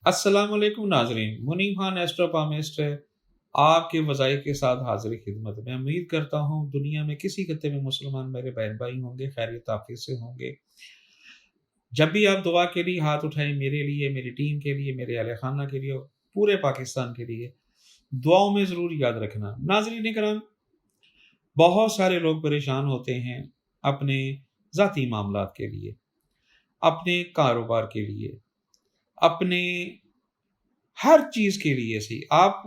अस्सलाम वालेकुम नाजरीन, मुनीम खान एस्ट्रोपामिस्ट आपके वज़ाइफ के साथ हाज़िर खिदमत में। उम्मीद करता हूँ दुनिया में किसी खत्ते में मुसलमान मेरे बहन भाई होंगे, खैरियत आफियत से होंगे। जब भी आप दुआ के लिए हाथ उठाएं, मेरे लिए, मेरी टीम के लिए, मेरे अहले खाना के लिए, पूरे पाकिस्तान के लिए, दुआओं में ज़रूर याद रखना। नाज़रीन किराम, बहुत सारे लोग परेशान होते हैं अपने ज़ाती मामलात के लिए, अपने कारोबार के लिए, अपने हर चीज़ के लिए। सही, आप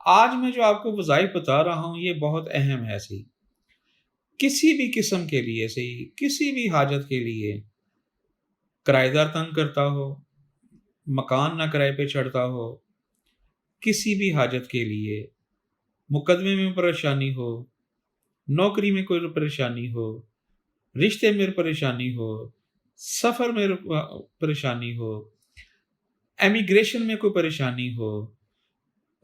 आज मैं जो आपको वज़ाइफ बता रहा हूँ ये बहुत अहम है। सही, किसी भी किस्म के लिए, सही किसी भी हाजत के लिए, किराएदार तंग करता हो, मकान ना किराए पे चढ़ता हो, किसी भी हाजत के लिए, मुकदमे में परेशानी हो, नौकरी में कोई परेशानी हो, रिश्ते में परेशानी हो, सफ़र में परेशानी हो, एमिग्रेशन में कोई परेशानी हो,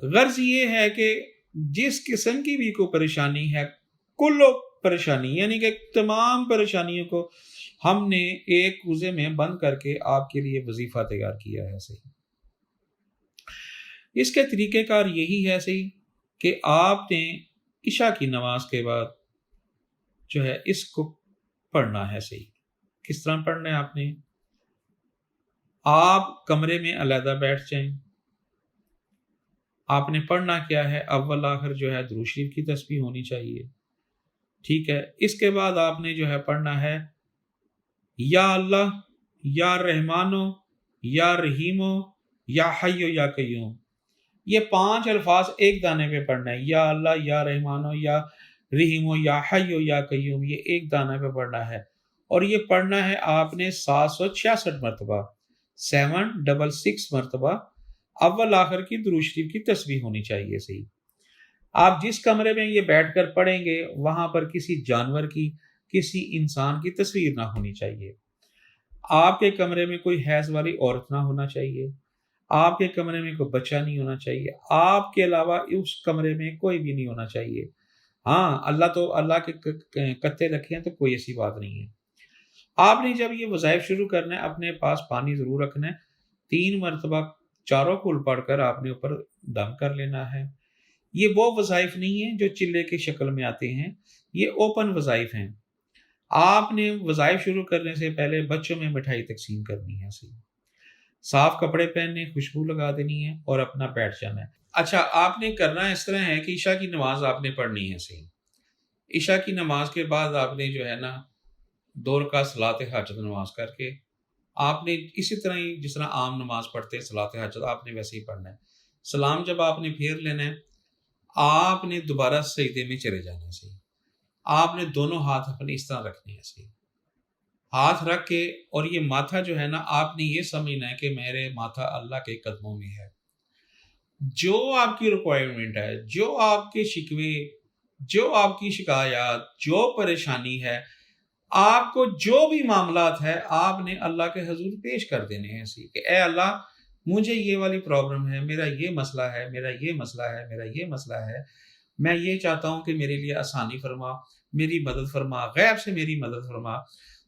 गर्ज ये है कि जिस किस्म की भी कोई परेशानी है, कुल्लो परेशानी, यानी कि तमाम परेशानियों को हमने एक कूजे में बंद करके आपके लिए वजीफा तैयार किया है। सही, इसके तरीक़ेकार यही है सही कि आपने इशा की नमाज के बाद जो है इसको पढ़ना है। सही, किस तरह पढ़ना है आपने? आप कमरे में अलहदा बैठ जाएं। आपने पढ़ना क्या है? अव्वल आखिर जो है दुरूद शरीफ की तस्बीह होनी चाहिए। ठीक है, इसके बाद आपने जो है पढ़ना है या अल्लाह, या रहमानो, या रहीमो, या हय्यो या कय्यूम। ये 5 अल्फाज एक दाने पे पढ़ना है। या अल्लाह, या रहमानो, या रहीमो, या हय्यो या कय्यूम, ये एक दाने पे पढ़ना है। और ये पढ़ना है आपने 766 मरतबा, 766 मरतबा। अव्वल आखिर की दुरूद शरीफ की तस्बीह होनी चाहिए। सही, आप जिस कमरे में ये बैठकर पढ़ेंगे वहां पर किसी जानवर की, किसी इंसान की तस्वीर ना होनी चाहिए। आपके कमरे में कोई हैज वाली औरत ना होना चाहिए। आपके कमरे में कोई बच्चा नहीं होना चाहिए। आपके अलावा उस कमरे में कोई भी नहीं होना चाहिए। हाँ, अल्लाह के कत्ते रखे हैं तो कोई ऐसी बात नहीं है। आपने जब ये वज़ाइफ शुरू करना है, अपने पास पानी ज़रूर रखना है। 3 मरतबा चारों कुल पढ़कर आपने ऊपर दम कर लेना है। ये वो वज़ाइफ नहीं है जो चिल्ले की शक्ल में आते हैं, ये ओपन वज़ाइफ हैं। आपने वज़ाइफ शुरू करने से पहले बच्चों में मिठाई तकसीम करनी है। सही, साफ कपड़े पहनने, खुशबू लगा देनी है और अपना बैठ जाना है। अच्छा, आपने करना इस तरह है कि ईशा की नमाज आपने पढ़नी है। सही, ईशा की नमाज के बाद आपने जो है ना 2 रकात सलात हाजत नमाज करके आपने इसी तरह ही जिस तरह आम नमाज पढ़ते हैं सलात हाजत, आपने वैसे ही पढ़ना है। सलाम जब आपने फेर लेना है, आपने दोबारा सजदे में चले जाना है। सही, आपने दोनों हाथ अपने इस तरह रखने हैं। सही, हाथ रख के, और ये माथा जो है ना, आपने ये समझना है कि मेरे माथा अल्लाह के कदमों में है। जो आपकी रिक्वायरमेंट है, जो आपके शिकवे, जो आपकी शिकायत, जो परेशानी है, आपको जो भी मामलात है, आपने अल्लाह के हजूर पेश कर देने हैं। सी कि ए अल्लाह, मुझे ये वाली प्रॉब्लम है, मेरा ये मसला है, मेरा ये मसला है, मेरा ये मसला है। मैं ये चाहता हूँ कि मेरे लिए आसानी फरमा, मेरी मदद फरमा, गैब से मेरी मदद फरमा।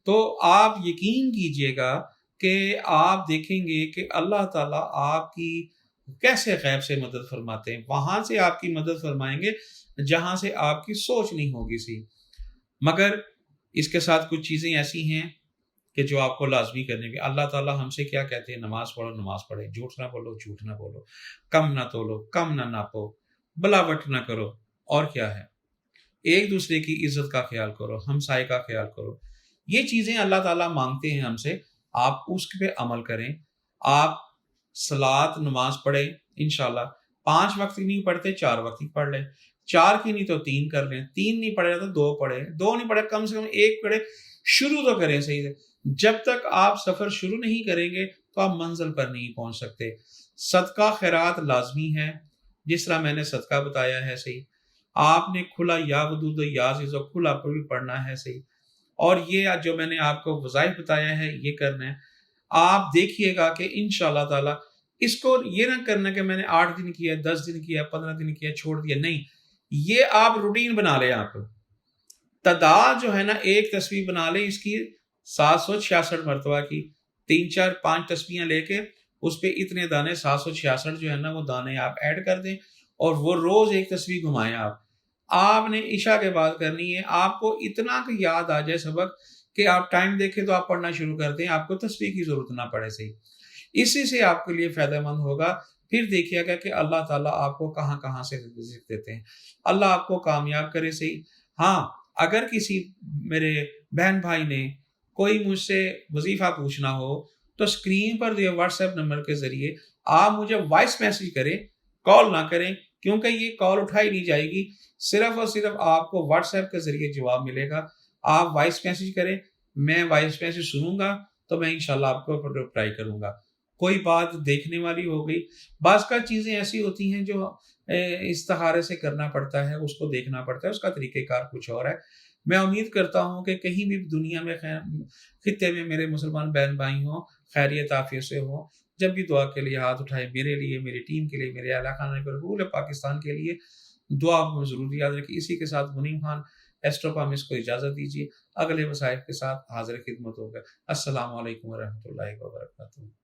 तो आप यकीन कीजिएगा कि आप देखेंगे कि अल्लाह ताला आपकी कैसे गैब से मदद फरमाते हैं। वहां से आपकी मदद फरमाएंगे जहां से आपकी सोच नहीं होगी। सी, मगर इसके साथ कुछ चीज़ें ऐसी हैं कि जो आपको लाजमी करने की। अल्लाह ताला हमसे क्या कहते हैं? नमाज पढ़ो, नमाज पढ़े, झूठ ना बोलो, झूठ ना बोलो, कम ना तोलो, कम ना नापो, बलावट ना करो, और क्या है, एक दूसरे की इज्जत का ख्याल करो, हमसाए का ख्याल करो। ये चीज़ें अल्लाह ताला मांगते हैं हमसे, आप उस पे अमल करें। आप सलात नमाज पढ़ें इंशाल्लाह। 5 वक्त की नहीं पढ़ते, 4 वक्त की पढ़ लें। 4 की नहीं तो 3 कर लें। 3 नहीं पढ़े तो 2 पढ़े, 2 नहीं पढ़े कम से कम 1 पढ़े। शुरू तो करें सही से। जब तक आप सफ़र शुरू नहीं करेंगे तो आप मंजिल पर नहीं पहुंच सकते। सदका खैरात लाजमी है, जिस तरह मैंने सदका बताया है। सही, आपने खुला या वदूद या अज़ीज़ खुला पर भी पढ़ना है। सही, और ये आज जो मैंने आपको वज़ाइफ बताया है ये करना है। आप देखिएगा कि इंशाअल्लाह ताला इसको ये ना करना कि मैंने 8 दिन किया, 10 दिन किया, 15 दिन किया, छोड़ दिया। नहीं, ये आप रूटीन बना लें। आप तादाद जो है ना, एक तस्बीह बना लें इसकी 766 मरतबा की, 3 4 5 तस्बीहें लेके اس پہ اتنے دانے 766 جو ہے نا وہ دانے آپ ایڈ کر دیں اور وہ روز ایک تسبیح گھمائیں آپ نے عشاء کے بعد کرنی ہے. آپ کو اتنا کہ یاد آ جائے سبق کہ آپ ٹائم دیکھیں تو آپ پڑھنا شروع کر دیں, آپ کو تسبیح کی ضرورت نہ پڑے. صحیح, اسی سے آپ کے لیے فائدہ مند ہوگا. پھر دیکھیے گا کہ اللہ تعالیٰ آپ کو کہاں کہاں سے رزق دیتے ہیں. اللہ آپ کو کامیاب کرے. صحیح. ہاں, اگر کسی میرے بہن بھائی نے کوئی مجھ سے وظیفہ پوچھنا ہو تو اسکرین پر دیے واٹس ایپ نمبر کے ذریعے آپ مجھے وائس میسج کریں, کال نہ کریں, کیونکہ یہ کال اٹھائی نہیں جائے گی. صرف اور صرف آپ کو واٹس ایپ کے ذریعے جواب ملے گا. آپ وائس میسج کریں, میں وائس میسج سنوں گا تو میں انشاءاللہ آپ کو رپلائی کروں گا. کوئی بات دیکھنے والی ہو گئی. بعض کا چیزیں ایسی ہوتی ہیں جو استخارے سے کرنا پڑتا ہے, اس کو دیکھنا پڑتا ہے, اس کا طریقہ کار کچھ اور ہے. میں امید کرتا ہوں کہ کہیں بھی دنیا میں خطے میں میرے مسلمان بہن بھائی ہوں, خیریت عافیت سے ہوں. جب بھی دعا کے لیے ہاتھ اٹھائے, میرے لیے, میری ٹیم کے لیے, میرے اعلیٰ خانہ پر پورے پاکستان کے لیے دعا میں ضرور یاد رکھیں. اسی کے ساتھ منیم خان ایسٹروپامس کو اجازت دیجیے. اگلے وظائف کے ساتھ حاضر خدمت ہوگا. السلام علیکم ورحمۃ اللہ وبرکاتہ.